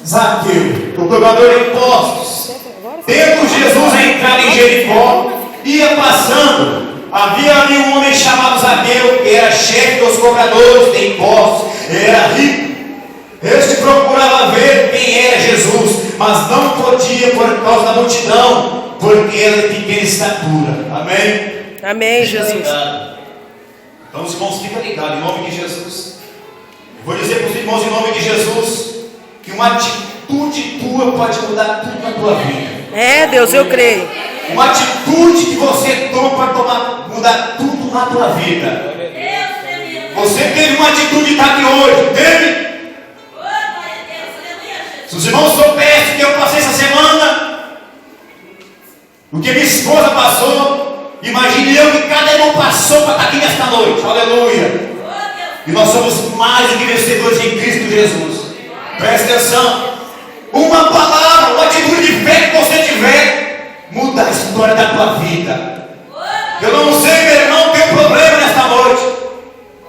Zaqueu, o cobrador de impostos, tendo Jesus entrado em Jericó, ia passando. Havia ali um homem chamado Zaqueu, que era chefe dos cobradores de impostos, era rico. Este procurava ver quem era Jesus, mas não podia por causa da multidão, porque era de pequena estatura. Amém? Amém, Jesus. Então os irmãos, fica ligado em nome de Jesus. Vou dizer para os irmãos em nome de Jesus que uma atitude tua pode mudar tudo na tua vida. É, Deus, eu creio. Uma atitude que você toma para mudar tudo na tua vida. Você teve uma atitude de estar aqui hoje, teve? Se os irmãos soubessem que eu passei essa semana, o que minha esposa passou, imagine eu que cada irmão passou para estar aqui nesta noite. Aleluia. E nós somos mais do que vencedores em Cristo Jesus. Presta atenção. Uma palavra, uma atitude de fé que você tiver, muda a história da tua vida. Eu não sei, meu irmão, tem um problema nesta noite.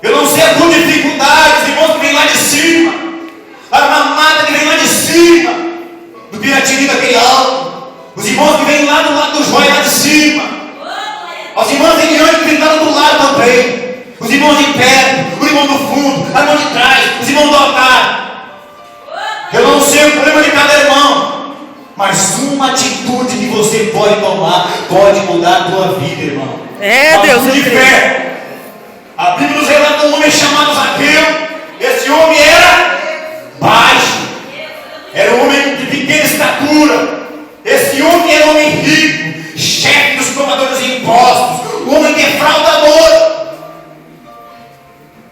Eu não sei a tua dificuldade, os irmãos que vêm lá de cima, a mamada que vem lá de cima, do Piratini daquele alto, os irmãos que vêm lá do lado do joio, lá de cima, os irmãos de diante que vêm lá do lado também, os irmãos de perto, o irmão do fundo, a irmão de trás, os irmãos do altar. Eu não sei o problema de cada irmão, mas uma atitude que você pode tomar pode mudar a tua vida, irmão. É, Deus, de fé. A Bíblia nos relata um homem chamado Zaqueu. Esse homem era baixo, era um homem de pequena estatura. Esse homem era um homem rico, chefe dos cobradores de impostos, um homem defraudador.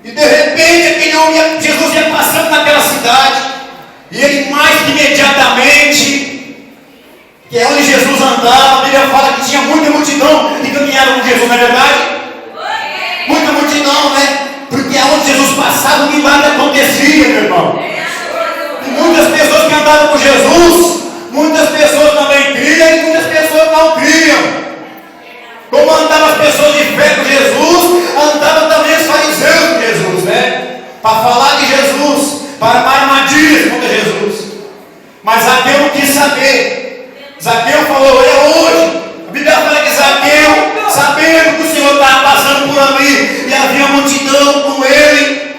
E de repente aquele homem, Jesus ia passando naquela cidade, e ele mais que imediatamente, que é onde Jesus andava, a Bíblia fala que tinha muita multidão que caminhava com Jesus, não é verdade? Muita multidão, né? Porque aonde Jesus passava, o milagre acontecia, meu irmão. E muitas pessoas que andavam com Jesus, muitas pessoas também criam e muitas pessoas não criam. Como andavam as pessoas de fé com Jesus, andavam também os fariseus com Jesus, né? Para falar de Jesus, para armadilhas contra Jesus. Mas Zaqueu não quis saber. Zaqueu falou: é hoje. A Bíblia fala que Zaqueu, sabendo que o Senhor estava passando por ali e havia uma multidão com ele,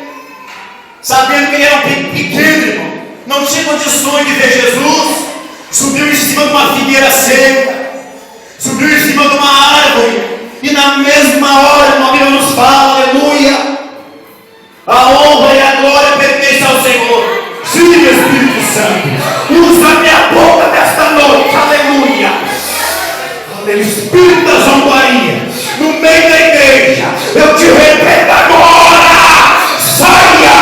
sabendo que ele era um pequeno, irmão, não tinha condições de ver Jesus, subiu em cima de uma figueira seca, subiu em cima de uma árvore, e na mesma hora, a Bíblia nos fala, aleluia, a honra e a glória pertencem ao Senhor. Sim, Espírito Santo, usa minha boca desta noite, aleluia. Espírito da zombaria, no meio da igreja, eu te repreendo agora. Saia,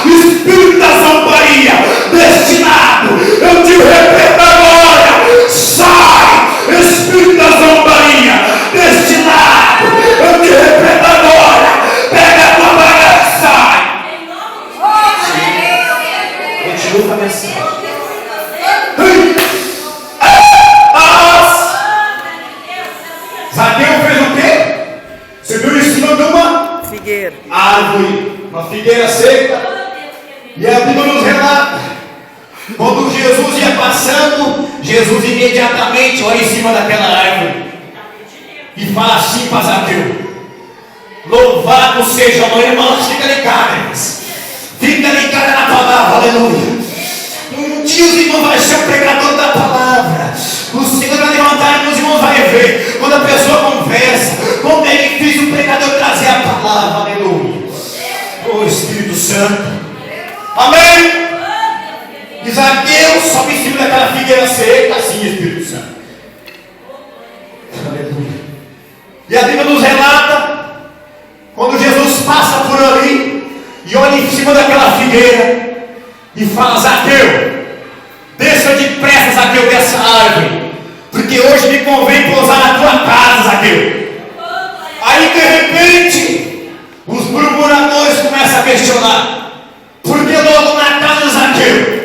espírito da zombaria, destinado, eu te repreendo agora. Sai, espírito da zombaria, destinado, eu te repreendo agora. Pega a tua bagaça e sai. Continua com a mensagem. Zaqueu fez o quê? Subiu em cima de uma figueira, árvore, uma figueira seca. E a Bíblia nos relata, quando Jesus ia passando, Jesus imediatamente olha em cima daquela árvore e fala assim para Zaqueu: louvado seja o nome. Irmãos, fica ligado, irmãos. Fica ligado na palavra, aleluia. Um dia os irmãos vão ser o pregador da palavra. O Senhor vai levantar e os irmãos vão ver. Quando a pessoa conversa, como é difícil o pregador trazer a palavra, aleluia. Oh Espírito Santo, amém. E Zaqueu sobe em cima daquela figueira seca, assim, Espírito Santo, aleluia. E a Bíblia nos relata, quando Jesus passa por ali e olha em cima daquela figueira e fala: Zaqueu, desça depressa, Zaqueu, dessa árvore, porque hoje me convém pousar na tua casa, Zaqueu. Aí de repente os murmuradores começam a questionar: por que logo na casa de Zaqueu?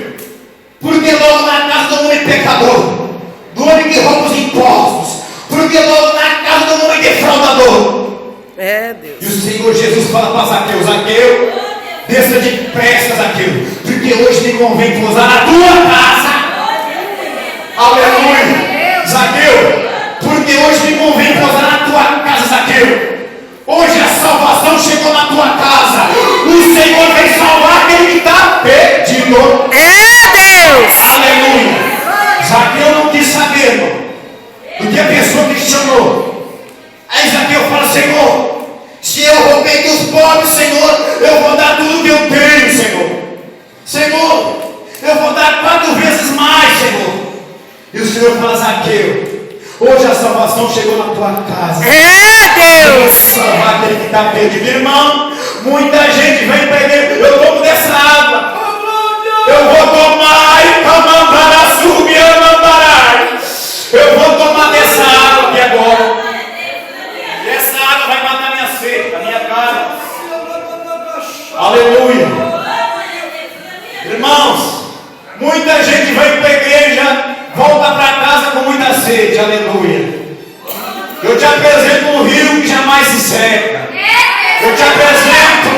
Por que logo na casa do homem pecador, do homem que rouba os impostos? Por que logo na casa do homem defraudador? É, Deus. E o Senhor Jesus fala para Zaqueu: Zaqueu, desça depressa, Zaqueu, porque hoje me convém pousar na tua casa. hoje me convém pousar na tua casa, Zaqueu. Hoje a salvação chegou na tua casa. O Senhor vem salvar aquele que está perdido. É Deus. Aleluia. Zaqueu não quis saber, irmão, do que a pessoa que te chamou. Aí Zaqueu fala: Senhor, se eu roubei dos pobres, Senhor, eu vou dar tudo que eu tenho, Senhor. Senhor, eu vou dar 4 vezes mais, Senhor. E o Senhor fala: Zaqueu, hoje a salvação chegou na tua casa. É Deus. Salvar aquele que está perdido. Irmão, muita gente vem para a igreja: eu tomo dessa água, eu vou tomar e camandará, subiandará. Eu vou tomar dessa água aqui agora. E essa água vai matar minha sede, a minha cara. Aleluia. Irmãos, muita gente vem para a igreja, volta para casa com muita sede. Aleluia. Eu te apresento um rio que jamais se seca. Eu te apresento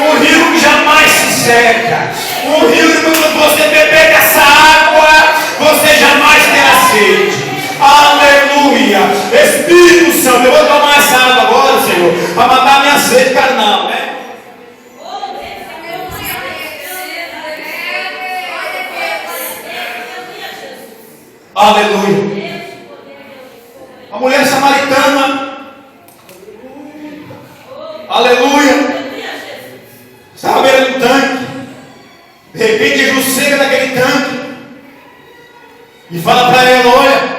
um rio que jamais se seca. Um rio que quando você beber dessa água, você jamais terá sede. Aleluia. Espírito Santo, eu vou tomar essa água agora, Senhor, para matar minha sede carnal, né? Aleluia. A mulher samaritana, aleluia, estava beirando um tanque. De repente Jesus chega naquele tanque e fala para ela: olha,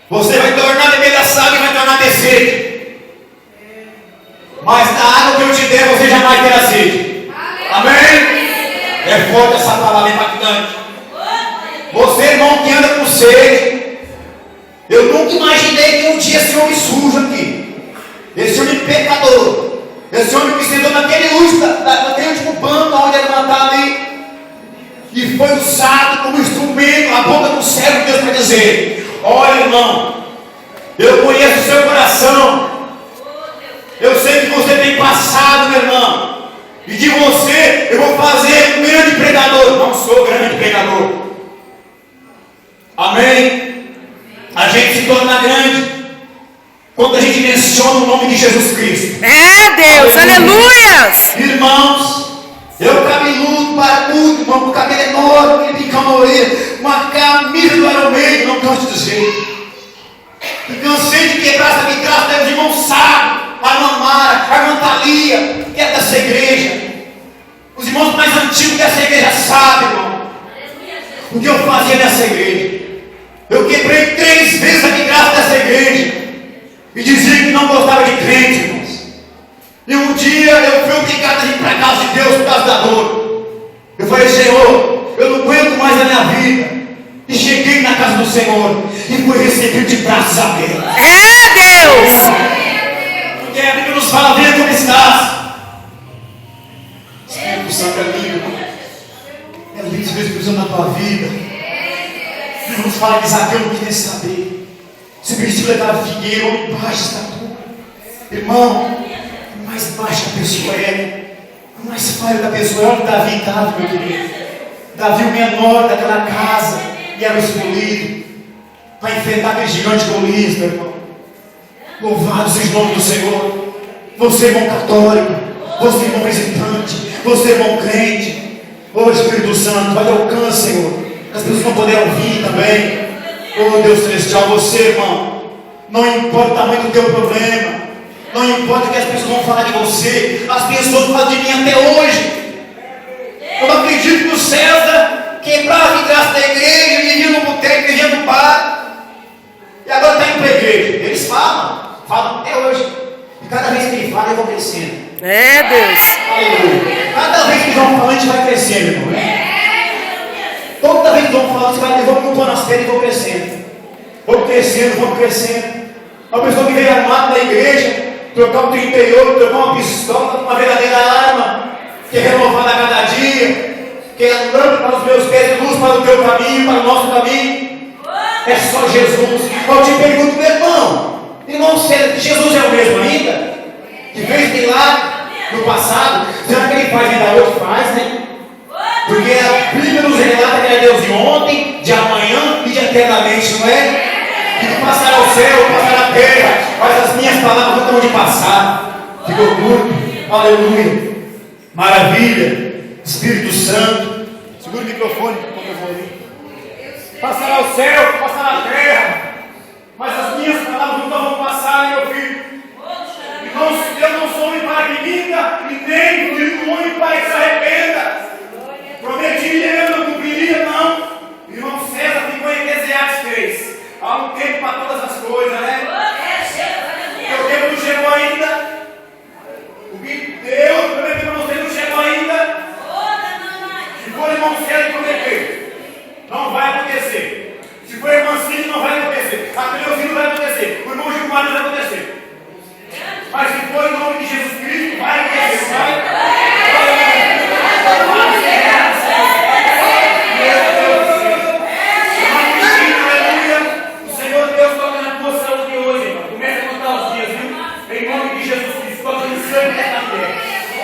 você vai tornar beber dessa água e vai tornar ter sede, mas da água que eu te der você jamais terá sede. Amém? É forte essa palavra, impactante. Você, irmão, que anda com sede, eu nunca imaginei que um dia esse homem sujo aqui, esse homem pecador, esse homem que sentou naquele último banco onde ele matava ali, e foi usado como instrumento, a boca do céu de Deus para dizer: olha, irmão, eu conheço o seu coração, eu sei que você tem passado, meu irmão, e de você eu vou fazer um grande pregador. Não sou grande pregador. Amém? A gente se torna grande quando a gente menciona o nome de Jesus Cristo. É Deus. Aleluias. Irmãos, eu cabeludo, barbudo, irmão, com cabelo enorme, aquele picão na orelha, uma camisa do Iron Maiden, não canso de dizer. E cansei de quebrar essa vidraça, os irmãos sabem, a irmã Mara, a irmã Thalia, que é dessa igreja. Os irmãos mais antigos dessa igreja sabem, irmão, o que eu fazia nessa igreja. Eu quebrei 3 vezes a vidraça dessa igreja e dizia que não gostava de crente, irmãos. E um dia eu fui obrigado a ir para a casa de Deus por causa da dor. Eu falei: Senhor, eu não aguento mais a minha vida. E cheguei na casa do Senhor e fui recebido de braços abertos. É Deus. Porque a Bíblia nos fala: venha como estás. Espírito Santo é lindo, irmão. É lindo ver o Espírito Santo na tua vida. Vamos falar que Zaqueu não queria saber se o princípio levava figueira ou embaixo estatura. Irmão, o mais baixo a pessoa é, o mais falho da pessoa é onde Davi estava, meu querido. Davi, o menor daquela casa, e era o escolhido para enfrentar aquele gigante Golias, meu irmão. Louvado seja o nome do Senhor. Você, irmão católico, você, irmão visitante, você, irmão crente, ô Espírito Santo, vai dar alcance, Senhor. As pessoas vão poder ouvir também. Oh Deus Celestial, você, irmão, não importa o tamanho do teu problema, não importa o que as pessoas vão falar de você, as pessoas falam de mim até hoje. Eu não acredito que o César quebrava a vidraça da igreja, vivia no boteco, vivia no bar, e agora está indo para a igreja. Eles falam até hoje. E cada vez que ele fala, eu vou crescendo. É Deus. Aleluia. Cada vez que vão falando, a gente vai crescendo, irmão. Toda vez que vão falando, você vai levando um pão nas pernas e vou crescendo. Vou crescendo. Uma pessoa que veio armada da igreja, trocar um 38, trocar uma pistola, uma verdadeira arma, que é renovada a cada dia, que é lâmpada para os meus pés e luz para o teu caminho, para o nosso caminho. É só Jesus. Eu te pergunto, meu irmão, Jesus é o mesmo ainda? Que fez milagre no passado? Será que ele faz ainda hoje? Faz, né? Porque a Bíblia nos relata que ele é Deus de ontem, de amanhã eternamente, não é? Que passará o céu, passará a terra, mas as minhas palavras não terão de passar. Ficou curto, aleluia, maravilha, Espírito Santo. Segura o microfone, como eu vou ali. Passará o céu, passará a terra, mas as minhas palavras nunca vão passar, meu filho. Eu não sou homem para que minta, e nem homem para que se arrependa. Prometia, eu não cumpriria, não. Irmão César ficou em Eclesiastes 3. Há um tempo para todas as coisas, né? O tempo não chegou ainda. O que Deus prometeu para você não chegou ainda. Se for irmão César prometer, não vai acontecer. Se for irmão Cid, não vai acontecer. A Cleuzinho não vai acontecer. O irmão Gilmar não vai acontecer. Mas se for em nome de Jesus Cristo, vai acontecer, vai. O Senhor Deus toca na tua saúde hoje, irmão. Começa a contar os dias, viu? Em nome de Jesus Cristo, toca no sangue dessa terra.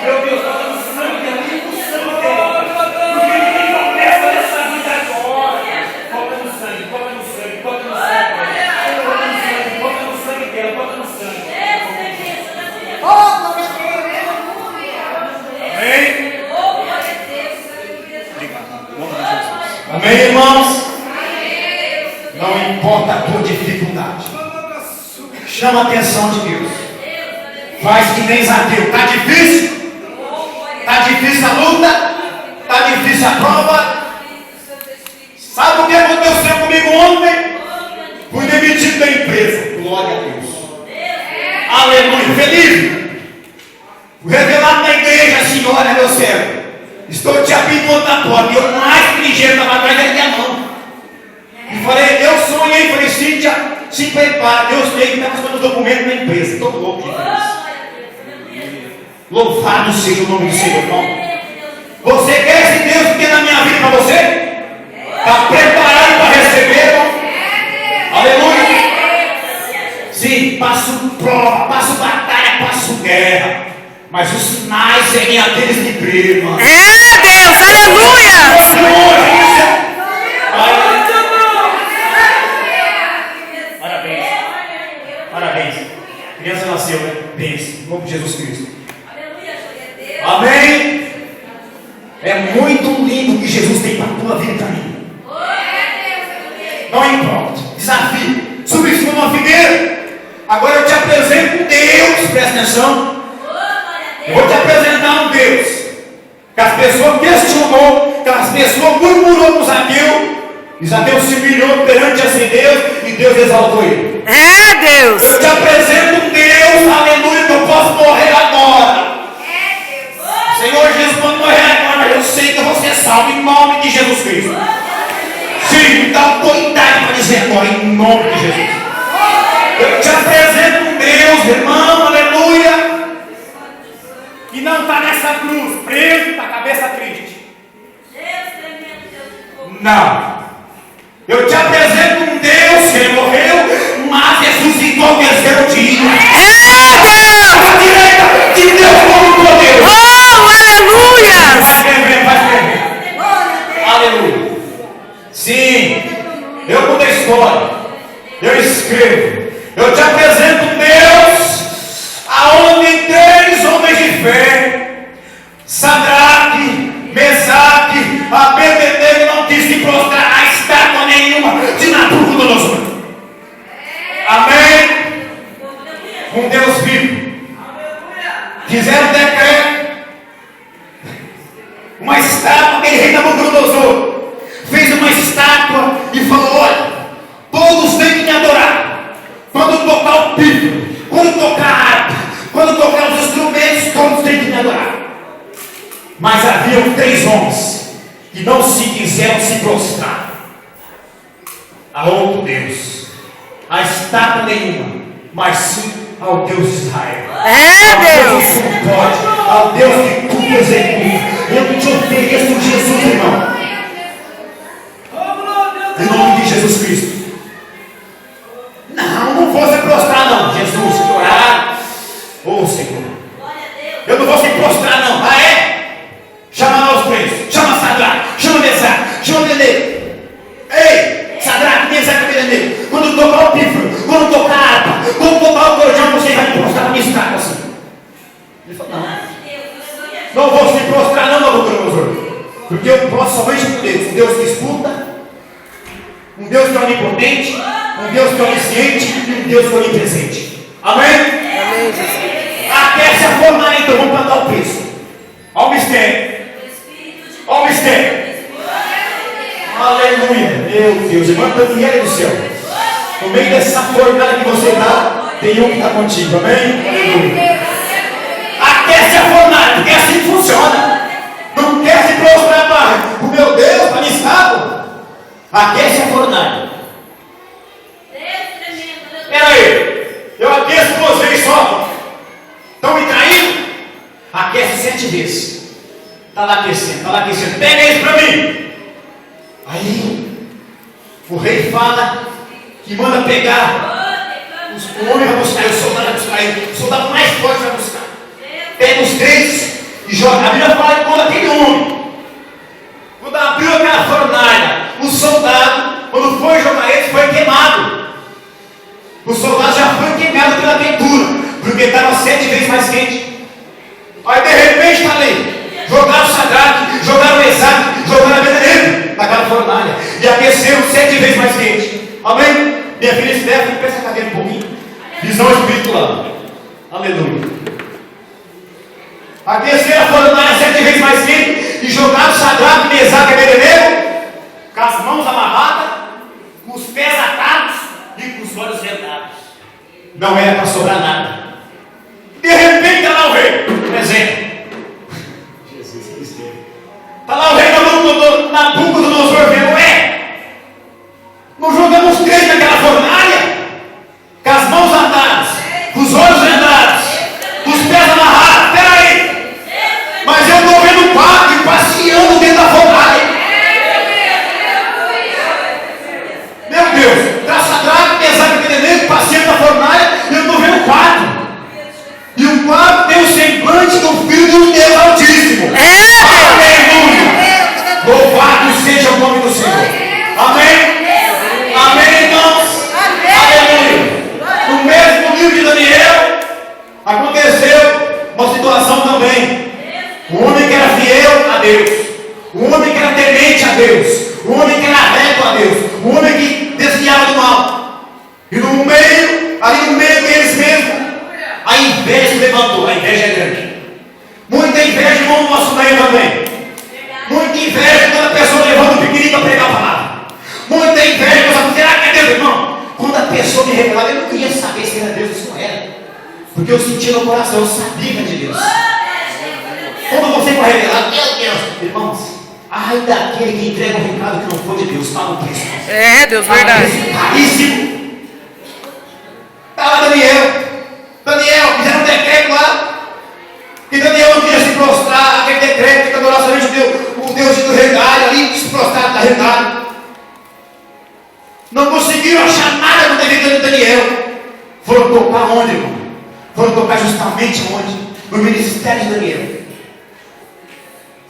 Meu Deus, toca no sangue dela, limpa o sangue dela. Porque ninguém começa nessa vida agora. Toca no sangue, toca no sangue, toca no sangue. Toca no sangue dela, toca no sangue. Amém? Amém, irmãos? Não importa a tua dificuldade. Chama a atenção de Deus. Faz que nem Zaqueu. Está difícil? Está difícil a luta? Está difícil a prova? Sabe o que aconteceu comigo ontem? Fui demitido da empresa. Glória a Deus. Aleluia. Feliz. Fui revelado na igreja assim: olha, meu servo, estou te abrindo outra porta. E eu mais ligeiro estava atrás da minha mão. E falei, eu sonhei, falei, Cíntia, se prepara. Deus tem que estar fazendo os documentos na empresa. Estou louco de Deus. Louvado seja o nome do Senhor, irmão. Você quer esse Deus que tem na minha vida para você? Está preparado para receber, irmão? Aleluia. Sim, passo prova, passo batalha, passo guerra. Mas os sinais seguem aqueles que creem, irmão. Deus, aleluia. Parabéns. Parabéns. A criança nasceu, né? Bênção. Em nome de Jesus Cristo. Amém. É muito lindo o que Jesus tem para a tua vida e para mim. Não importa. Desafio. Subir em cima de uma figueira. Agora eu te apresento Deus. Presta atenção. Eu vou te apresentar um Deus que as pessoas questionou, que as pessoas murmurou com Zaqueu, e Zaqueu se humilhou perante esse Deus e Deus exaltou ele. Deus. Eu te apresento um Deus, aleluia, que eu posso morrer agora. Senhor Jesus, quando morrer agora, eu sei que eu vou ser salvo em nome de Jesus Cristo. Sim, dá autoridade para dizer agora em nome de Jesus. Eu te apresento um Deus, irmão, aleluia, que não está nessa cruz, preso, com a cabeça triste. Não. Eu te apresento um Deus que ele morreu, mas ressuscitou ao terceiro dia. Deus. À direita de Deus Todo-Poderoso. Aleluia. Aleluia. Sim. Eu conto a história. Eu escrevo. Eu te apresento um Deus aonde três homens de fé, Sadraque, Mesaque, Abednego, não quis se prostrar a estátua nenhuma de Nabucodonosor. Amém? Um Deus vivo. Fizeram um decreto, uma estátua, aquele rei Nabucodonosor fez uma estátua e falou: olha, todos têm que me adorar. Quando tocar o pífaro, quando tocar a harpa, quando tocar os instrumentos, todos têm que me adorar. Mas havia três homens que não se quiseram se prostrar a outro Deus, a estátua nenhuma, mas sim ao Deus de Israel. Ao Deus que pode, ao Deus que tudo executa. Eu te ofereço Jesus, irmão, em nome de Jesus Cristo. Não vou se prostrar não. Jesus, que orar. Ô Senhor, eu não vou se prostrar não. Ah é? Chama lá os três. Chama Sadraque, chama Mesaque, chama Abednego. Ei, Sadraque, Mesaque, Porque eu posso somente com Deus. Um Deus que escuta, um Deus que é onipotente, um Deus que é onisciente e um Deus que é onipresente. Amém? Amém, Jesus. Até se formar, então vamos plantar o peso. Olha o mistério. Olha o mistério. Aleluia. Meu Deus, irmã Daniela do céu. No meio dessa fornalha que você está, tem um que está contigo. Amém? Aleluia. Aquece a fornalha, porque assim funciona. Não quer se prostrar para o meu Deus, para me escavo. Aquece a fornalha. Espera aí. Eu aqueço 2 vezes só. Estão me traindo? Aquece 7 vezes. Está lá aquecendo, está lá aquecendo. Pega isso para mim. Aí o rei fala que manda pegar o homem vai buscar, o soldado vai buscar ele, o soldado mais forte vai buscar. Pega os 3 e joga. A Bíblia fala que quando aquele homem, quando abriu aquela fornalha, o soldado, quando foi jogar ele, foi queimado. O soldado já foi queimado pela quentura, porque estava 7 vezes mais quente. Aí de repente está ali. Jogaram o Sadraque, jogaram o Mesaque, jogaram a Abednego naquela fornalha e aqueceram 7 vezes mais quente. Amém? Minha filha Stephanie, presta a cadeira um pouquinho. Visão espiritual. Aleluia. Aqueceram a fornalha 7 vezes mais quente e jogaram o Sadraque, Mesaque e Abednego com as mãos amarradas, com os pés atados e com os olhos vendados. Não era para sobrar nada. De repente está lá o rei, presente. Está lá o rei na boca do nosso vendo, não jogamos 3 naquela fornalha, com as mãos atadas, com os olhos vendados, com os pés amarrados. Espera aí, mas eu estou vendo o padre passeando dentro da fornalha. Meu Deus, está Sadraque, Mesaque e Abednego passeando na fornalha e eu estou vendo o quadro. E o quadro tem o semblante do Filho do Deus Altíssimo. Aleluia! Louvado seja o nome do Senhor. Amém? Amém, irmãos? Aleluia! No mesmo livro de Daniel, aconteceu uma situação também. Um homem que era fiel a Deus, um homem que era temente a Deus, um homem que era reto a Deus, um homem que desviava do mal. E no meio, ali no meio deles mesmo, a inveja se levantou. A inveja é grande. Muita inveja, irmão, no nosso meio também. Muita inveja quando a pessoa levanta o pequenininho para pregar a palavra. Muita inveja, você será que é Deus, irmão? Quando a pessoa me revelava, eu não queria saber se era Deus ou se não era. Porque eu sentia no coração, eu sabia que era de Deus. Quando você foi revelado, meu Deus, irmãos, ai daquele que entrega um recado que não foi de Deus, paga o preço. É, Deus, verdade. Caríssimo. Está lá Daniel, fizeram um decreto lá. E Daniel não queria se prostrar, aquele decreto que adorava somente o Deus do regalho ali, se prostrar da regalho. Não conseguiram achar nada no devido de Daniel. Foram tocar onde, irmão? Foram tocar justamente onde? No ministério de Daniel.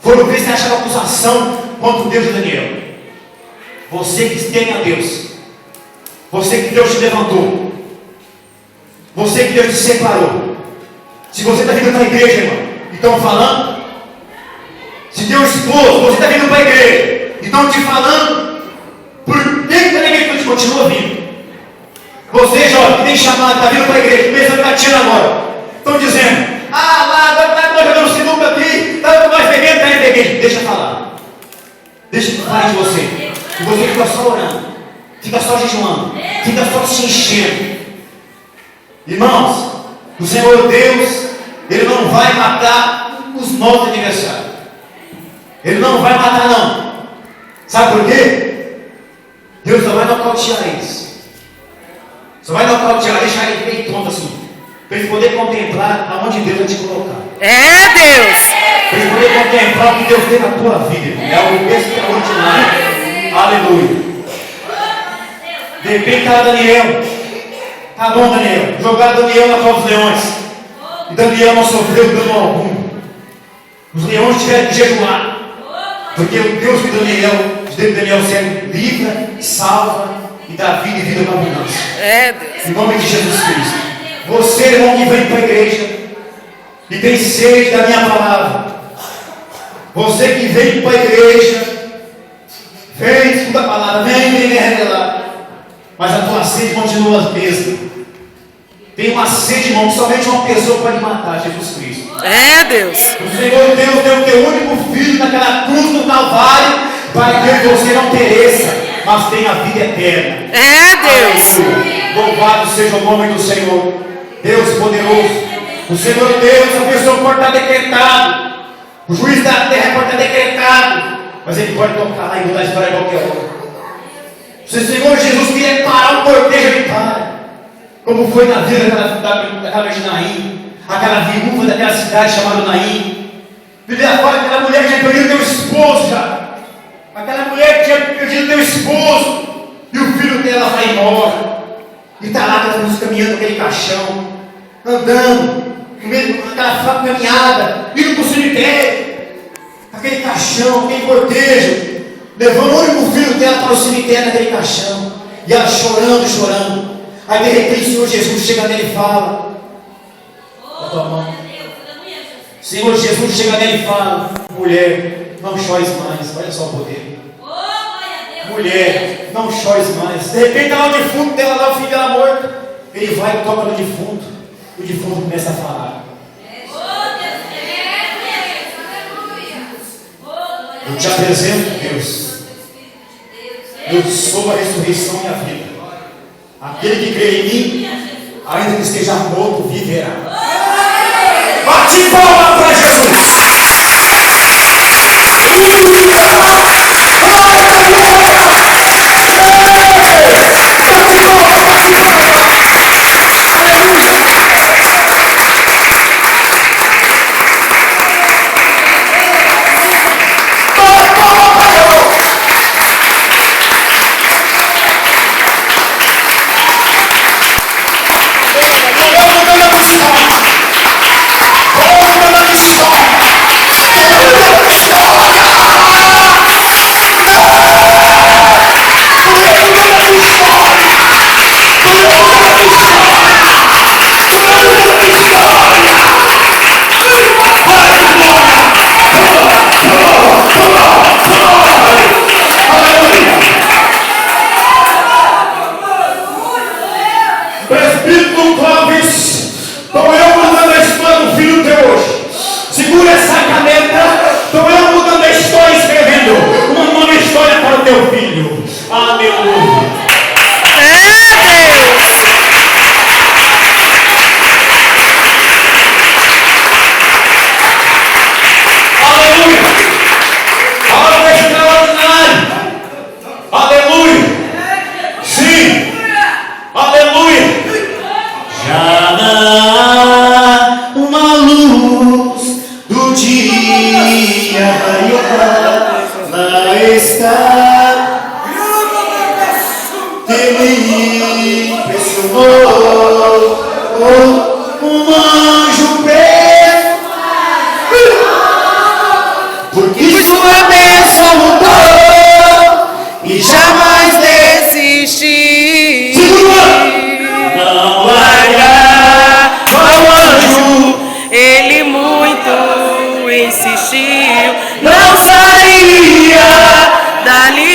Foram ver se acharam acusação contra o Deus de Daniel. Você que tem a Deus, você que Deus te levantou, você que Deus te separou. Se você está vindo para a igreja, irmão, e estão falando, se Deus expôs, você está vindo para a igreja e estão te falando, por dentro da igreja que continua vindo. Você, jovem, que tem chamado, está vindo para a igreja, começando a bater agora, estão dizendo, lá, agora está jogando sinuca aqui, está nós bebendo, está indo para a igreja. Deixa eu falar. Deixa eu falar de você. E você fica só orando, fica só jejuando, fica só se enchendo. Irmãos, o Senhor Deus, Ele não vai matar os nossos adversários. Ele não vai matar, não. Sabe por quê? Deus só vai nocautear eles. Só vai nocautear, deixar ele bem tonto assim, para eles poderem contemplar aonde Deus vai te colocar. É, Deus. Para eles poderem contemplar o que Deus tem na tua vida. É algo extraordinário. Aleluia. De repente está Daniel. Tá bom, Daniel. Jogaram Daniel na cova dos leões. E Daniel não sofreu dano algum. Os leões tiveram que jejuar. Porque o Deus de Daniel sendo livra, salva e dá vida e vida com abundância. É, Deus. Em nome de Jesus Cristo. Você, irmão, que vem para a igreja e tem sede da minha palavra. Você que vem para a igreja, vem, escuta a palavra, vem revelar, mas a tua sede continua a mesma. Tem uma sede, irmão, que somente uma pessoa pode matar, Jesus Cristo. É, Deus. O Senhor Deus deu o teu único filho naquela cruz no Calvário, para que você não pereça, mas tenha a vida eterna. É, Deus. Aleluia. Louvado seja o nome do Senhor. Deus poderoso. O Senhor Deus, a pessoa pode estar decretado. O juiz da terra pode estar decretado. Mas ele pode tocar lá e mudar a história de qualquer hora. Se o Senhor Jesus queria parar o cortejo, ele para. Como foi na vida daquela de Naim, aquela viúva daquela cidade chamada Naim. Bíblia fala que aquela mulher que tinha perdido teu esposo já. Aquela mulher que tinha perdido teu esposo. E o filho dela vai embora. E está lá caminhando aquele caixão. Andando. No meio daquela caminhada. Indo para o cemitério. Aquele caixão, aquele cortejo. Levando o único filho dela para o cemitério naquele caixão. E ela chorando, chorando. Aí de repente o Senhor Jesus chega nele e fala: a tua mão. Senhor Jesus chega nele e fala: mulher, não chores mais. Olha só o poder. Mulher, não chores mais. De repente está lá o defunto dela, lá o filho dela morto. Ele vai e toca no defunto. O defunto começa a falar. Eu te apresento, Deus. Eu sou a ressurreição e a vida. Aquele que crê em mim, ainda que esteja morto, viverá. Bate palma para Jesus. Não sairia dali.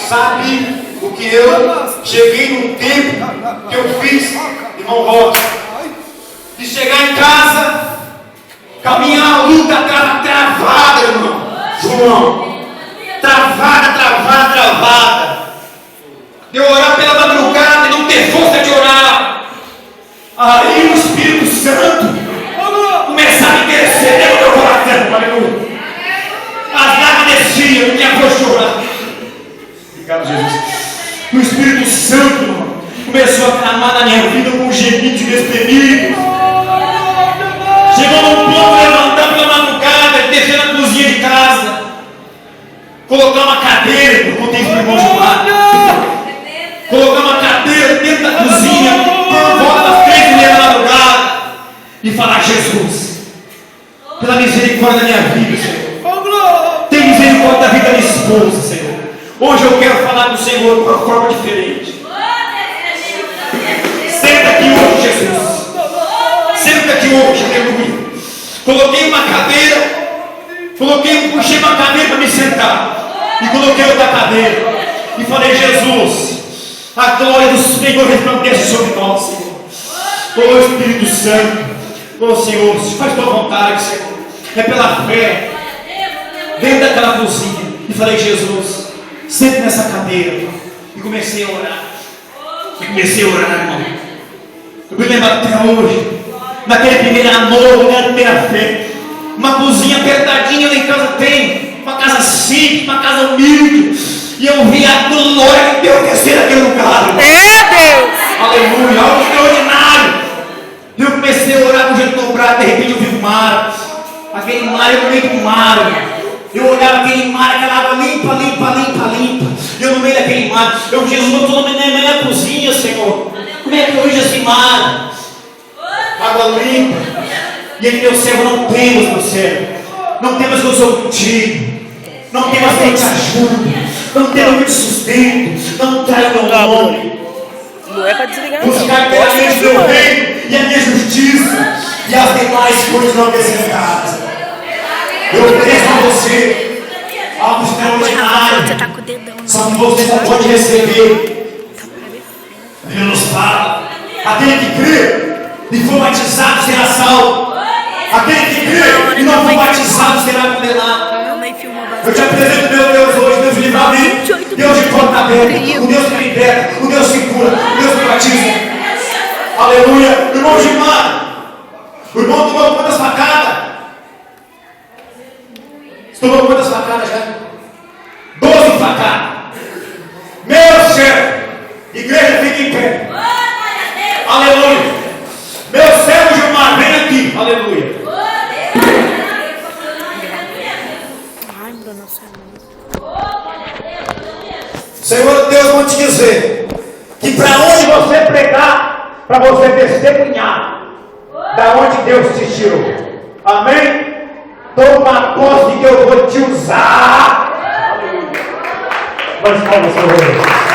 Sabe o que eu cheguei num tempo que eu fiz, irmão Roque, de chegar em casa, caminhar a luta travada, irmão João, travada, de eu orar pela madrugada e não ter força de orar. Aí o Espírito Santo começava a descer dentro do meu coração, aleluia. As lágrimas desciam, minha voz chorar. Obrigado, Jesus. O Espírito Santo, irmão, começou a clamar na minha vida com um gemido destemido. Chegou num ponto de levantar pela madrugada, descer na cozinha de casa, colocar uma cadeira, eu contei para o irmão Gilmar, colocar uma cadeira dentro da cozinha, por volta das 3h30 da madrugada, e falar: Jesus, pela misericórdia da minha vida, Senhor, tem misericórdia da vida da minha esposa, Senhor. Hoje eu quero falar com o Senhor de uma forma diferente. Senta aqui hoje, Jesus. Senta aqui hoje, aleluia. Coloquei uma cadeira, puxei uma cadeira para me sentar, e coloquei outra cadeira, e falei: Jesus, a glória do Senhor resplandece sobre nós, Senhor. Ô Espírito Santo, ô Senhor, faz tua vontade, Senhor. É pela fé. Dentro daquela cozinha, e falei: Jesus, sente nessa cadeira, irmão. E comecei a orar. Irmão. Eu me lembro até hoje, naquele primeiro amor, naquela primeira fé. Uma cozinha apertadinha lá em casa tem, uma casa simples, uma casa humilde. E eu vi a glória de Deus descer naquele lugar. Deus! Aleluia, algo extraordinário. E eu comecei a orar com o jeito dobrado. De repente eu vi o mar. Aquele mar, eu no meio do mar, irmão. Eu olhava aquele mar, aquela água limpa. E eu no meio daquele mar. Jesus, eu estou na minha cozinha, Senhor. Como é que eu vejo esse mar? Água limpa. E ele: meu servo, não temas, meu servo. Não temas que eu sou contigo. Não temas que eu te ajudo. Não temas que eu te sustento. Não traia o meu nome. Não é para desligar, não. Buscar primeiramente o meu reino e a minha justiça, e as demais coisas não acrescentadas. Eu ofereço a você algo extraordinário. Só que você não pode receber. A Bíblia nos fala: aquele que crê e for batizado será salvo. Aquele que crê e não for batizado será condenado. Eu te apresento meu Deus hoje, Deus de livramento, Deus de porta aberta, o Deus que liberta, o Deus que cura, o Deus que batiza. Aleluia. Irmão Gilmar, o irmão tomou quantas facadas? Você tomou quantas facadas já? 12 facadas. Meu servo, igreja, fica em pé. Aleluia. Meu servo Gilmar, vem aqui. Aleluia. Senhor Deus, vou te dizer que para onde você pregar, para você testemunhar da onde Deus te tirou. Amém? Toma posse que eu vou te usar. Mas calma, Senhor.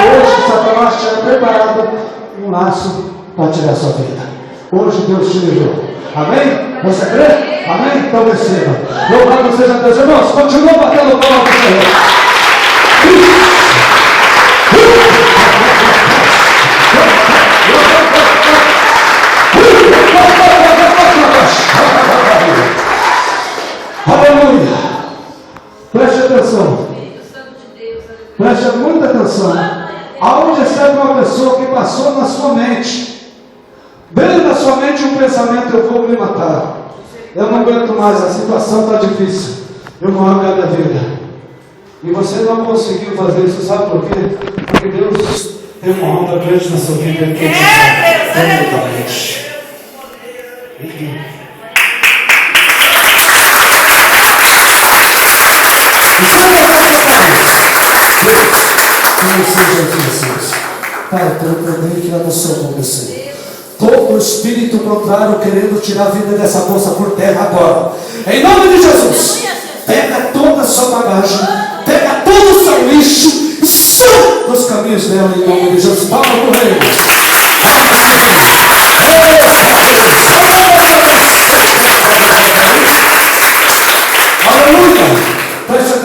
Hoje Satanás tinha preparado um laço para tirar sua vida. Hoje Deus te livrou. Amém? Você crê? Amém? Então receba. Louvado seja Deus. Irmãos, continua batendo palma para o Senhor. Aleluia. Preste atenção. Preste muita atenção. Aonde está uma pessoa que passou na sua mente? Veio na sua mente um pensamento: eu vou me matar. Eu não aguento mais, a situação está difícil. Eu vou arrancar minha vida. E você não conseguiu fazer isso, sabe por quê? Porque Deus tem uma onda grande na sua vida. Jesus. Pai, eu creio que a sua acontecer. Todo espírito contrário querendo tirar a vida dessa moça por terra agora. Em nome de Jesus.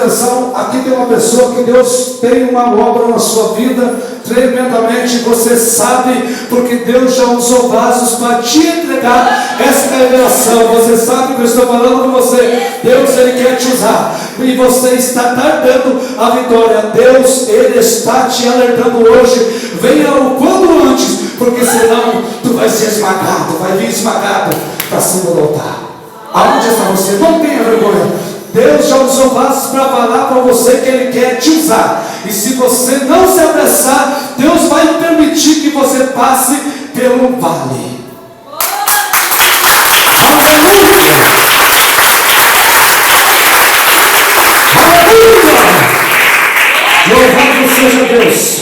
atenção, aqui tem uma pessoa que Deus tem uma obra na sua vida, tremendamente, você sabe, porque Deus já usou vasos para te entregar essa revelação. Você sabe que eu estou falando com você. Deus, Ele quer te usar, e você está tardando a vitória. Deus, Ele está te alertando hoje. Venha o quanto antes, porque senão tu vai ser esmagado, vai vir esmagado para cima do altar. Aonde está você? Não tenha vergonha. Deus já usou vasos para falar para você que Ele quer te usar. E se você não se apressar, Deus vai permitir que você passe pelo vale. Louvado seja Deus.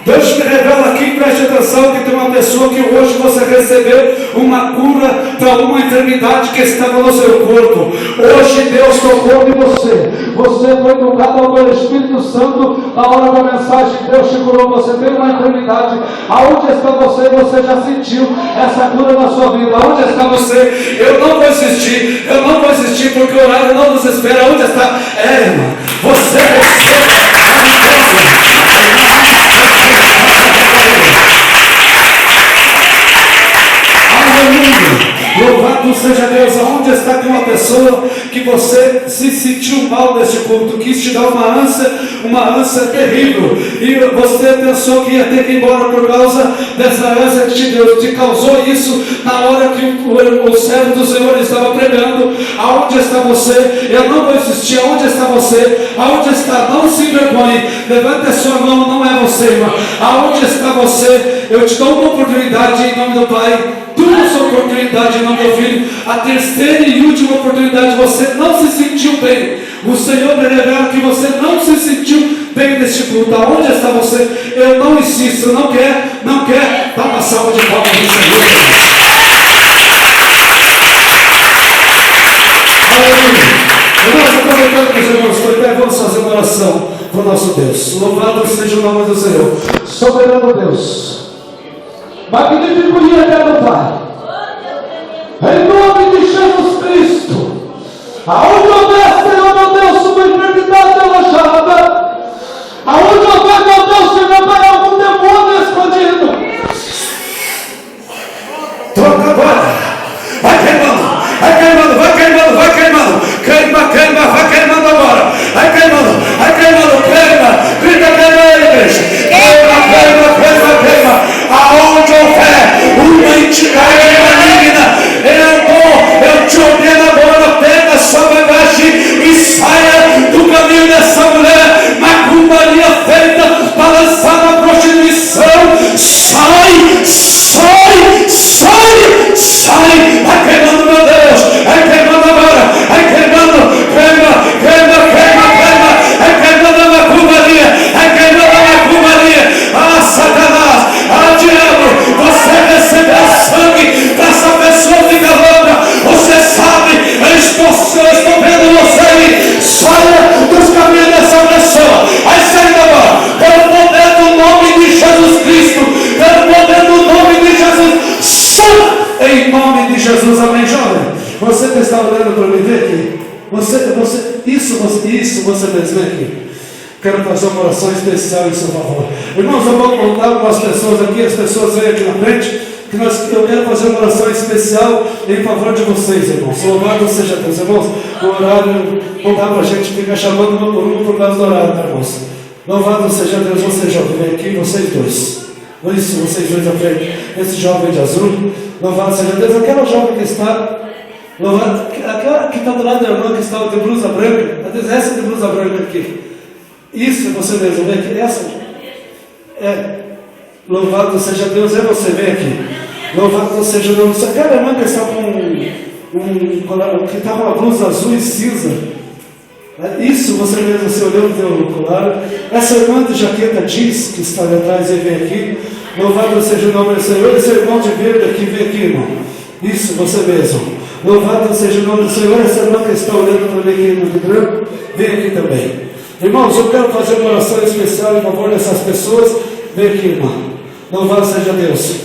Deus me revela aqui, preste atenção, que tem uma pessoa que hoje você recebeu uma cura para uma enfermidade que estava no seu corpo. Hoje Deus tocou em você. Você foi tocado pelo Espírito Santo na hora da mensagem. Deus te curou. Você teve uma enfermidade. Aonde está você? Você já sentiu essa cura na sua vida. Aonde está você? Eu não vou existir. Eu não vou existir porque o horário não nos espera. Aonde está? Irmã. Você recebeu a vitória. Louvado seja Deus. Aonde está que uma pessoa que você se sentiu mal nesse culto, quis te dar uma ânsia terrível, e você pensou que ia ter que ir embora por causa dessa ânsia que Deus te causou isso na hora que o servo do Senhor estava pregando. Aonde está você? Eu não vou existir. Aonde está você? Aonde está? Não se envergonhe. Levante a sua mão. Não é você, irmão. Aonde está você? Eu te dou uma oportunidade em nome do Pai. Duas oportunidades em nome do Filho. A terceira e última oportunidade. Você não se sentiu bem. O Senhor me revela que você não se sentiu bem neste culto. Aonde está você? Eu não insisto. Não quer? Dá uma salva de palmas do Senhor. Aleluia. Nós aproveitando que os irmãos foi pé, vamos fazer uma oração para o nosso Deus. Louvado seja o nome do Senhor. Soberano Deus, magnífico e eterno Pai, em nome de Jesus Cristo, aonde houver, Senhor, meu Deus, uma enfermidade alojada, aonde houver, meu Deus, Senhor, para algum demônio escondido, toca agora, vai queimando, vai queimando, vai queimando, vai queimando, queima, vai queimando agora, vai queimando, queima, grita, queima, igreja, queima, aonde houver uma entidade maligna, eu te ordeno agora, pega a sua bagagem e saia do caminho dessa mulher, macumbaria feita para lançar na prostituição, sai, vai queimando, meu Deus, vai queimando agora, vai queimando, queima, vai queimando a macumbaria, Satanás, diabo, você recebeu sangue dessa pessoa fica louca, você sabe, eu estou vendo você aí, saia dos caminhos dessa pessoa, vai saindo agora, pelo poder do nome de Jesus Cristo, pelo poder do nome de Jesus, sai, em nome de Jesus, amém, jovem, você que está olhando para mim, vem aqui, isso você mesmo, vem aqui. Quero fazer uma oração especial em seu favor. Irmãos, eu vou contar algumas pessoas aqui, as pessoas vêm aqui na frente, eu quero fazer uma oração especial em favor de vocês, irmãos. Louvado seja Deus, irmãos. O horário não dá para a gente ficar chamando um por causa do horário, tá, irmãos? Louvado seja Deus, você jovem, vem aqui, vocês dois. Isso, vocês dois à frente. Esse jovem de azul, louvado seja Deus. Aquela jovem que está, louvado, aquela que está do lado da irmã que está de blusa branca, essa de blusa branca aqui. Isso, você mesmo, vem aqui, essa louvado seja Deus, é você, vem aqui, louvado seja Deus, aquela irmã que está que está com uma blusa azul e cinza, isso, você mesmo, você olhou no teu colar, essa irmã de jaqueta jeans que está ali atrás, e vem aqui, louvado seja o nome do Senhor, esse irmão de verde aqui, vem aqui, irmão, isso, você mesmo, louvado seja o nome do Senhor, essa irmã que está olhando para mim aqui no branco, vem aqui também. Irmãos, eu quero fazer uma oração especial em favor dessas pessoas. Vem aqui, irmão. Louvado seja Deus.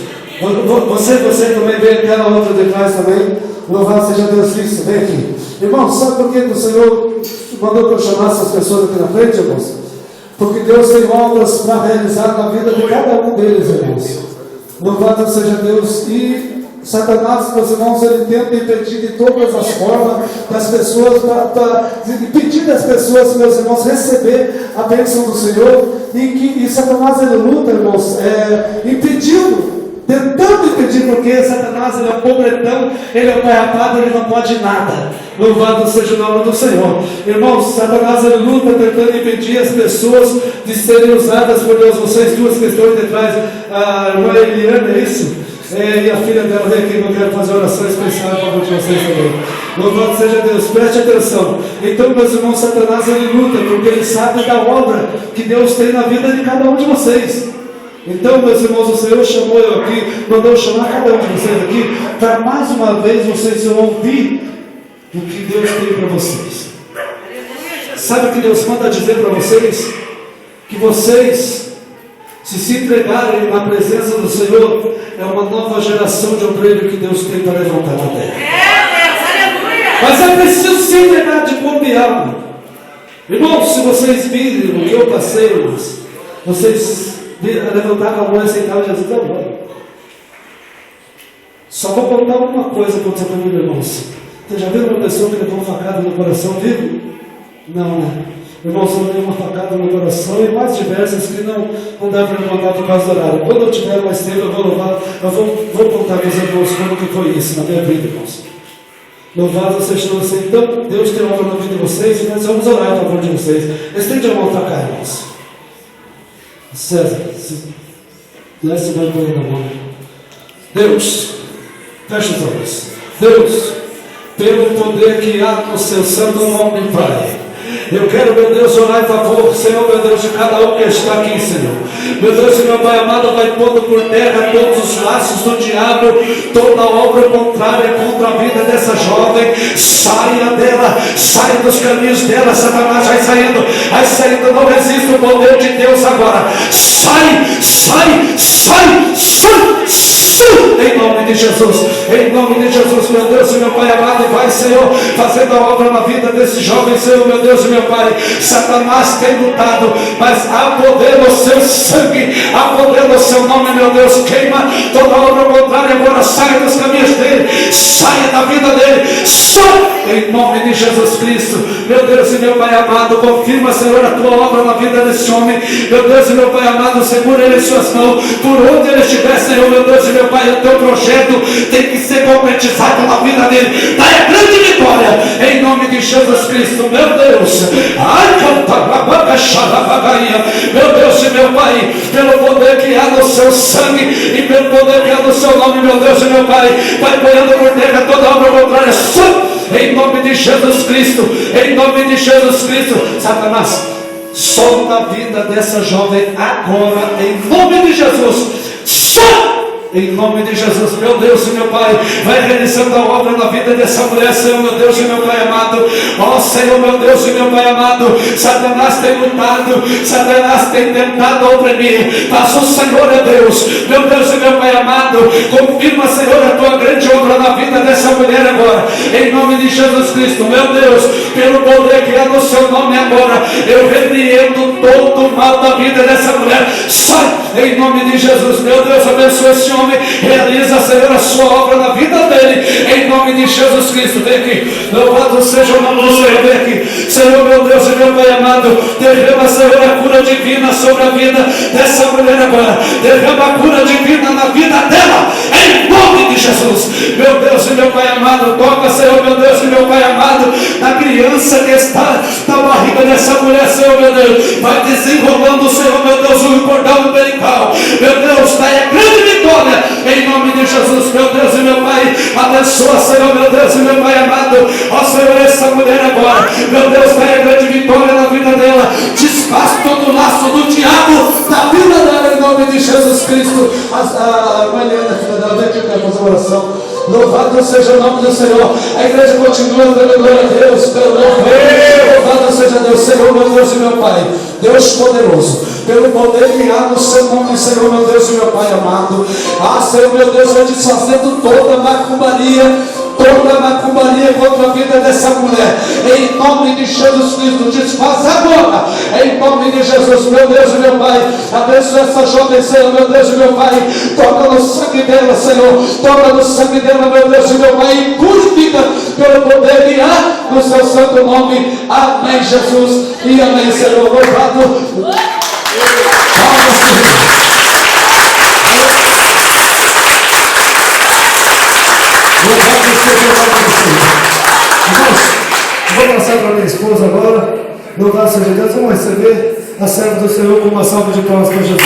Você também vem aquela outra de trás também. Louvado seja Deus. Isso, vem aqui. Irmão, sabe por que o Senhor mandou que eu chamasse as pessoas aqui na frente, irmãos, porque Deus tem obras para realizar na vida de cada um deles, irmãos. Louvado seja Deus. E Satanás, meus irmãos, ele tenta impedir de todas as formas das pessoas, impedir das pessoas, meus irmãos, receber a bênção do Senhor. E Satanás, ele luta, irmãos, tentando impedir, porque Satanás, ele é um pobretão, ele é um carrapado, ele não pode nada. Louvado seja o nome do Senhor. Irmãos, Satanás, ele luta tentando impedir as pessoas de serem usadas por Deus. Vocês duas questões de trás, a irmã Eliana, é isso? E a filha dela vem aqui, eu quero fazer oração especial para vocês também. Louvado seja Deus, preste atenção. Então, meus irmãos, Satanás, ele luta, porque ele sabe da obra que Deus tem na vida de cada um de vocês. Então, meus irmãos, o Senhor chamou eu aqui, mandou chamar cada um de vocês aqui, para mais uma vez vocês ouvir o que Deus tem para vocês. Sabe o que Deus manda dizer para vocês? Que vocês, se entregarem na presença do Senhor, é uma nova geração de obreiro que Deus tem para levantar na terra. Mas é preciso se entregar de corpo e alma. Irmãos, se vocês virem o que eu passei, vocês levantaram a mão e aceitaram Jesus agora. Só vou contar uma coisa para você comigo, irmãos. Você já viu uma pessoa que levou uma facada no coração vivo? Não, né? Irmãos, eu levei uma facada no coração e mais diversas que não dá para levantar por causa do horário. Quando eu tiver mais tempo, eu vou contar para os irmãos como que foi isso na minha vida, irmãos. Louvado seja você. Então, Deus tem obra na vida de vocês e nós vamos orar em favor de vocês. Estende a mão para cá, irmãos. César, desce bem por aí na mão. Deus, fecha os olhos. Deus, pelo poder que há no seu santo nome, Pai, eu quero, meu Deus, orar em favor, Senhor, meu Deus, de cada um que está aqui, Senhor. Meu Deus e meu Pai amado, vai pondo por terra todos os laços do diabo, toda obra contrária contra a vida dessa jovem. Saia dela, saia dos caminhos dela, Satanás, vai saindo, não resista o poder de Deus agora. Sai, em nome de Jesus, meu Deus e meu Pai amado, vai, Senhor, fazendo a obra na vida desse jovem, Senhor, meu Deus e meu Pai. Satanás tem lutado, mas há poder no seu sangue, há poder no seu nome, meu Deus. Queima toda obra contrária agora, saia dos caminhos dele, saia da vida dele, em nome de Jesus Cristo. Meu Deus e meu Pai amado, confirma, Senhor, a tua obra na vida desse homem. Meu Deus e meu Pai amado, segura ele em suas mãos, por onde ele estiver, Senhor, meu Deus e meu Pai, o teu projeto tem que ser concretizado na vida dele. Dá a grande vitória, em nome de Jesus Cristo, meu Deus. Meu Deus e meu Pai, pelo poder que há no seu sangue e pelo poder que há no seu nome, meu Deus e meu Pai, vai apoiando por terra toda obra contrária, em nome de Jesus Cristo, em nome de Jesus Cristo. Satanás, solta a vida dessa jovem agora, em nome de Jesus. Em nome de Jesus, meu Deus e meu Pai, vai realizando a obra na vida dessa mulher, Senhor, meu Deus e meu Pai amado. Ó Senhor, meu Deus e meu Pai amado, Satanás tem lutado, Satanás tem tentado oprimir, mas o Senhor é Deus, meu Deus e meu Pai amado. Confirma, Senhor, a tua grande obra na vida dessa mulher agora, em nome de Jesus Cristo, meu Deus, pelo poder que é no seu nome agora, eu repreendo todo o mal da vida dessa mulher. Sai, em nome de Jesus, meu Deus, abençoa esse homem, realiza, Senhor, a sua obra na vida dele, em nome de Jesus Cristo. Vem aqui, louvado seja o nome do Senhor. Vem aqui, Senhor, meu Deus e meu Pai amado, derrama, Senhor, a cura divina sobre a vida dessa mulher agora, derrama a cura divina na vida dela, em nome de Jesus. Meu Deus e meu Pai amado, toca, Senhor, meu Deus e meu Pai amado, na criança que está na barriga dessa mulher, Senhor, meu Deus, vai desenrolando, Senhor, meu Deus, o cordão umbilical, meu Deus, dá a grande vitória, em nome de Jesus, meu Deus e meu Pai. Abençoa, Senhor, meu Deus e meu Pai amado. Ó Senhor, essa mulher agora, meu Deus, dá a grande vitória na vida dela, desfaz todo o laço do diabo da vida dela, em nome de Jesus Cristo. A Mariana, filha dela, vem aqui, eu quero fazer uma oração. Louvado seja o nome do Senhor. A igreja continua dando glória a Deus pelo nome. Louvado seja Deus, Senhor, meu Deus e meu Pai, Deus poderoso, pelo poder que há no seu nome, Senhor, meu Deus e meu Pai amado. Ah, Senhor, meu Deus, vai desfazendo toda a macumbaria, toda macumbaria contra a vida dessa mulher. Em nome de Jesus Cristo, desfaz agora. Em nome de Jesus, meu Deus e meu Pai. Abençoa essa jovem, Senhor, meu Deus e meu Pai. Toca no sangue dela, Senhor. Toca no sangue dela, meu Deus e meu Pai. E purifica pelo poder que há no seu santo nome. Amém, Jesus. E amém, Senhor. Louvado. Irmãos, vou passar para minha esposa agora. Louvado seja Deus. Vamos receber a serva do Senhor com uma salva de palmas para Jesus.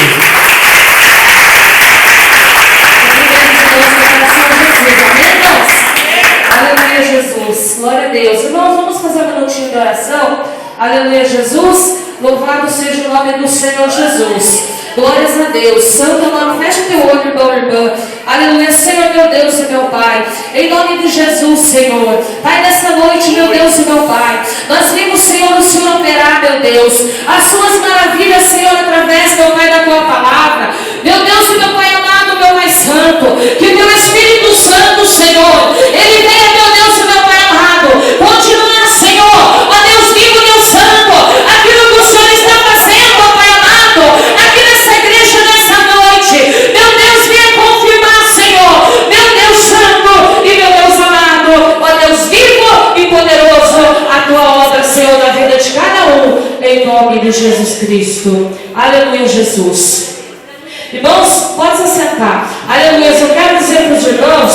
Aleluia, Jesus. Glória a Deus. Irmãos, vamos fazer um minutinho de oração. Aleluia, Jesus. Louvado seja o nome do Senhor Jesus. Glórias a Deus. Santo nome. Fecha teu olho, irmão, irmã. Aleluia, Senhor, meu Deus e meu Pai. Em nome de Jesus, Senhor. Pai, nesta noite, meu Deus e meu Pai, nós vimos, Senhor, o Senhor operar, meu Deus, as suas maravilhas, Senhor, através, meu Pai, da tua palavra. Meu Deus e meu Pai amado, meu Pai santo, que o teu Espírito Santo, Senhor, ele venha, meu Deus e meu Pai amado, continuar, Senhor, ó Deus vivo, Deus santo, aquilo que o Senhor está fazendo, ó Pai amado, aqui nessa igreja, nessa noite. Meu Deus, venha confirmar, Senhor, meu Deus santo e meu Deus amado, ó Deus vivo e poderoso, a tua obra, Senhor, na vida de cada um, em nome de Jesus Cristo. Aleluia, Jesus. Irmãos, pode se sentar. Aleluia. Eu quero dizer para os irmãos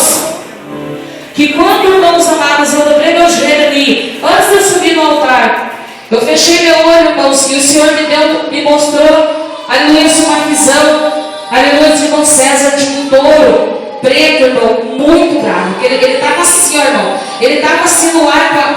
que quando, irmãos amados, eu dobrei meu joelho ali, antes de eu subir no altar, eu fechei meu olho, irmãos, e o Senhor me mostrou, aleluia, uma visão, aleluia, de irmão César, de um touro preto, irmão, muito bravo. Ele estava assim, ó, irmão, ele estava assim no ar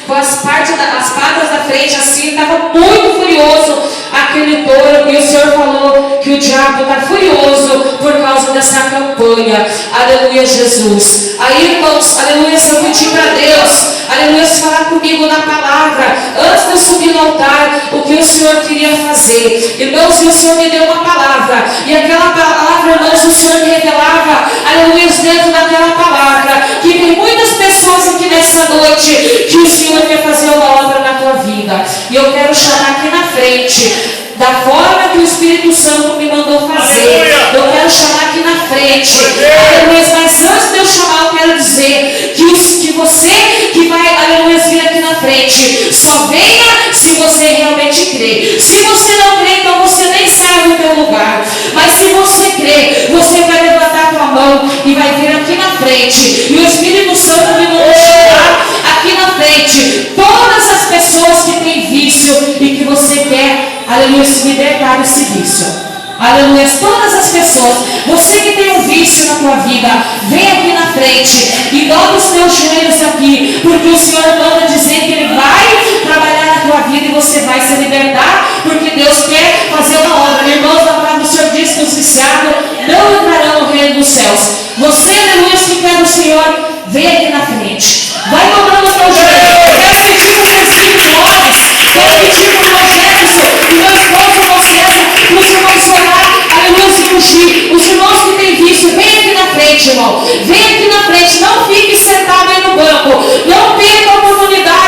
com as patas da frente, assim, estava muito furioso aquele touro, e o Senhor falou que o diabo está furioso por causa dessa campanha. Aleluia, Jesus. Aí, irmãos, aleluia, eu pedi para Deus, aleluia, falar comigo na palavra, antes de eu subir no altar, o que o Senhor queria fazer. Irmãos, e o Senhor me deu uma palavra, e aquela palavra, irmãos, o Senhor me revelava, aleluia, dentro daquela palavra, que tem muitas pessoas aqui nessa noite, que o Senhor quer fazer uma obra na tua vida. E eu quero chamar aqui na frente, da forma que o Espírito Santo me mandou fazer. Eu quero chamar aqui na frente. Aleluia. Mas antes de eu chamar, eu quero dizer que você que vai, aleluia, vir aqui na frente, só venha se você realmente crê. Se você não crê, então você nem sai do teu lugar. Mas se você crê, você vai levantar a tua mão e vai vir aqui na frente. E o Espírito Santo me mandou chamar aqui na frente todas as pessoas que têm vício e que você quer, aleluia, se libertar desse vício. Aleluia, todas as pessoas, você que tem um vício na tua vida, vem aqui na frente e dobra os teus joelhos aqui, porque o Senhor manda dizer que Ele vai trabalhar na tua vida e você vai se libertar, porque Deus quer fazer uma obra. Irmãos, a palavra do Senhor diz que os viciados não entrarão no reino dos céus. Você, aleluia, que quer do Senhor, vem aqui na frente. Vai dobrando o teu joelho. Eu quero pedir para os espíritos homens, quero pedir para o meu Jefferson e meu esposo, irmão César, para os irmãos orar, aleluia, se fugir. Os irmãos que têm vício, vem aqui na frente, irmão. Vem aqui na frente, não fique sentado aí no banco. Não perca a oportunidade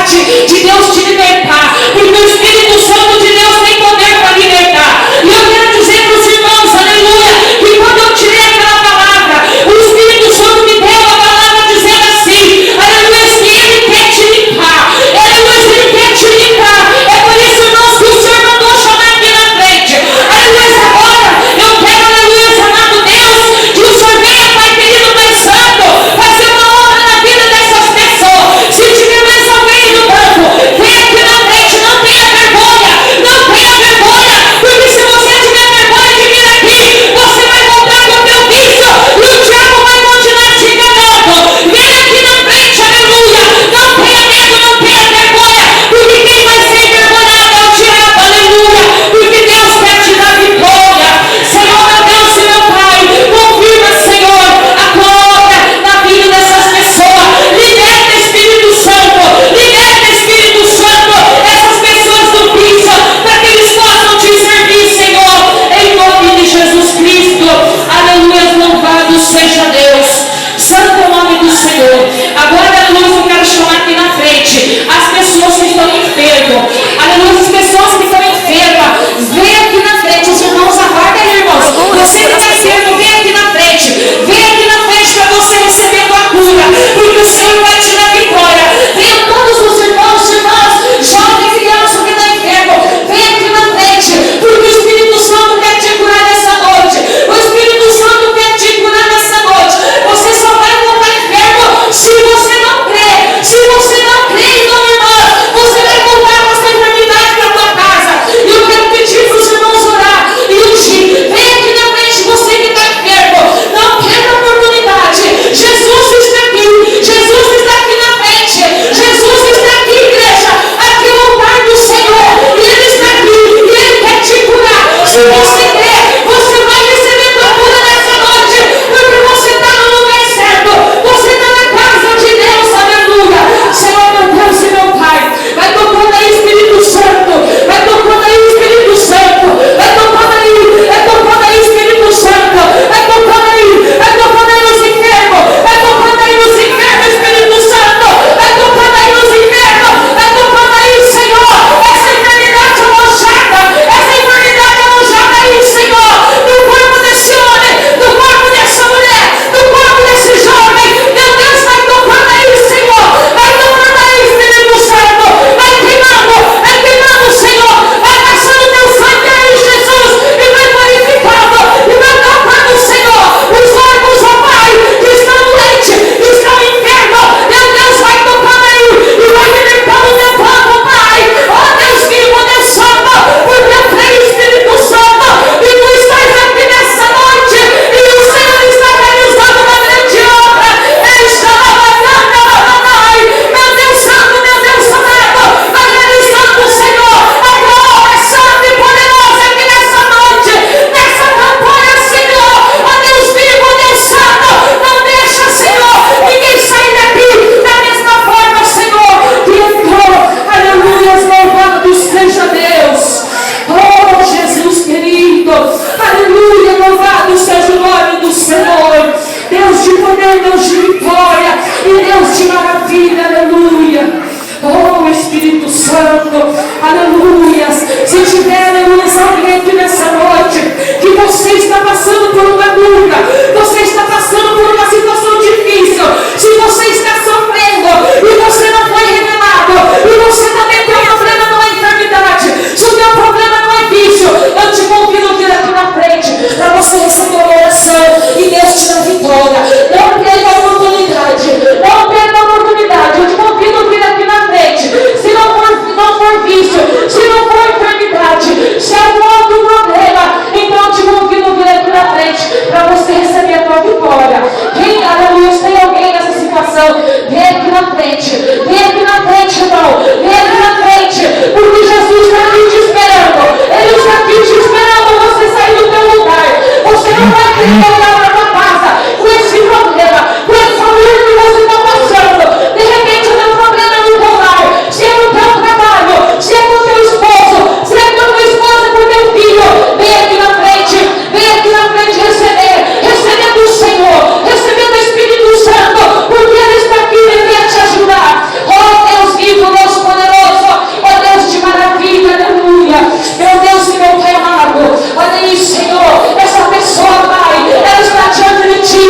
Santo. Aleluia. Se tiver, aleluia, alguém aqui nessa noite que você está passando por uma luta, você está passando por uma situação difícil, se você está sofrendo e você não foi revelado, e você também tem um problema, não é enfermidade, se o teu problema não é vício, eu te convido a vir aqui na frente para você receber uma oração e Deus te dá vitória. Não perca a oportunidade, não perca a oportunidade. Eu te convido a vir aqui na frente. Se não for vício, se não for enfermidade, se é algum outro problema, então eu te convido a vir aqui na frente para você receber a tua vitória. Quem, aleluia, tem alguém nessa situação, vem aqui na frente, irmão, vem aqui na frente, porque Jesus está aqui te esperando. Ele está aqui te esperando você sair do teu lugar. Você não vai querer voltar para tua casa com esse problema, com essa luta que você está passando. De repente o teu problema é no teu lar, se é no teu trabalho, se é com o teu esposo, se é com a tua esposa, com o teu filho. Vem aqui na frente receber do Senhor, receber do Espírito Santo, porque Ele está aqui, Ele quer te ajudar. Oh Deus vivo, Deus poderoso, oh Deus de maravilha, aleluia. Meu Deus e meu Pai amado, olha aí, Senhor, essa pessoa, Pai, ela está diante de Ti,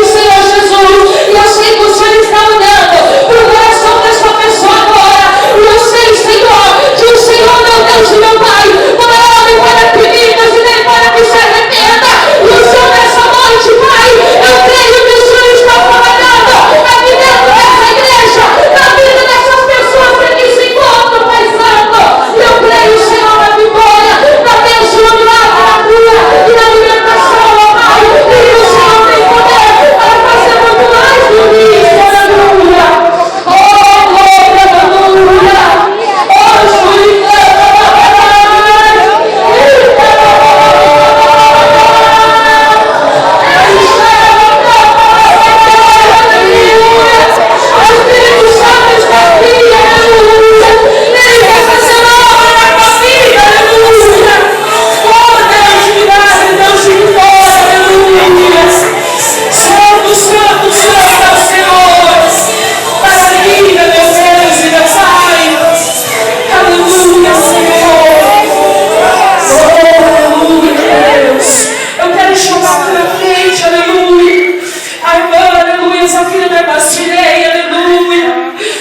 Senhor Jesus, e eu sei que o Senhor está olhando para o coração dessa pessoa agora, e eu sei, Senhor, que o Senhor, meu Deus e meu Pai, não é homem para que mintas e nem para que se arrependa, e o Senhor nessa noite, Pai, eu creio que o Senhor está trabalhando aqui dentro dessa igreja, na vida dessas pessoas que aqui se encontram, Pai Santo, e eu creio, Senhor, na vitória, na bênção, no milagre, na cura e na libertação, ó Pai, e o Senhor tem poder para fazer muito mais do que isso, aleluia. Oh, glória, aleluia. Oh, Espírito Santo está aqui, aleluia. Ele vai fazer uma obra na tua vida, aleluia. Oh, Deus de milagre, Deus de vitória, aleluia. Santo, Santo, Santo é o Senhor. Maravilha, meu Deus e meu Pai. Aleluia, Senhor. Oh, aleluia, Deus. Eu quero chamar aqui na frente, aleluia. A irmã, aleluia, essa filha da irmã Cirei, aleluia.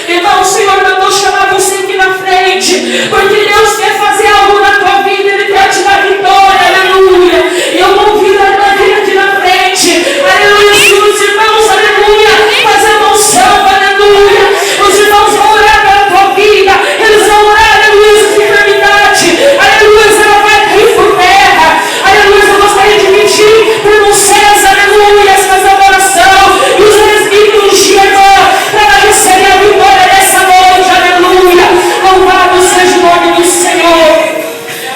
Irmão, o Senhor mandou chamar você aqui na frente, porque Deus quer fazer algo na tua vida, Ele quer te dar vitória, aleluia. E eu convido a irmã vir aqui na frente, aleluia. Os irmãos, aleluia, fazer uma unção, aleluia. Os irmãos vão orar pela tua vida, eles vão orar, aleluia, essa enfermidade, aleluia, ela vai cair por terra, aleluia. Eu gostaria de pedir por vocês, aleluia, fazer uma oração, e os presbíteros de irmã, para ela receber a vitória dessa noite, aleluia. Louvado seja o nome do Senhor,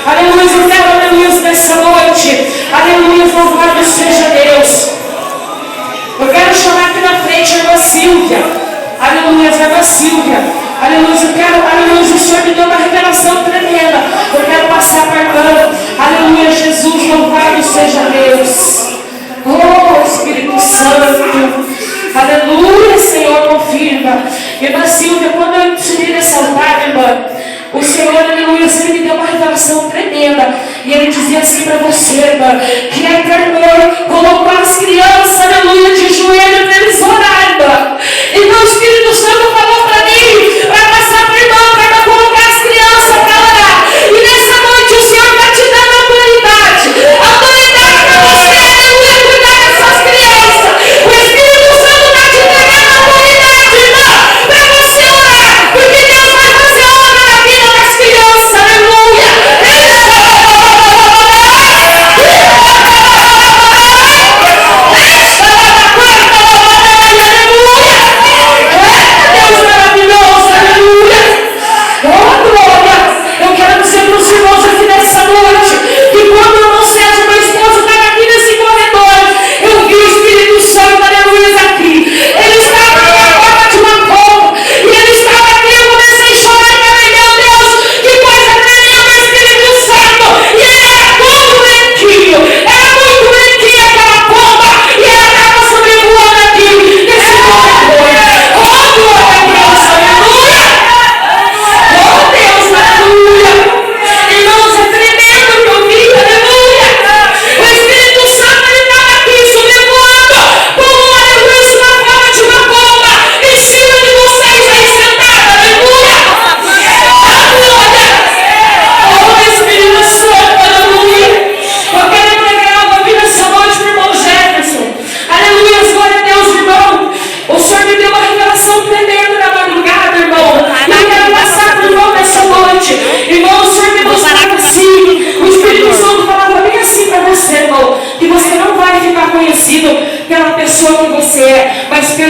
aleluia. Eu quero, aleluia, nessa noite, aleluia, louvado seja Deus. Eu quero chamar aqui na frente a irmã Silvia, aleluia, a irmã Silvia, aleluia. Eu quero, aleluia, o Senhor me deu uma revelação tremenda. Eu quero passar para a irmã, aleluia, Jesus, louvado seja Deus. Oh, Espírito Santo, aleluia, Senhor, confirma. Irmã Silvia, quando eu subi nesse altar, irmã, o Senhor, aleluia, Ele me deu uma revelação tremenda. E Ele dizia assim para você, irmã, que a ternura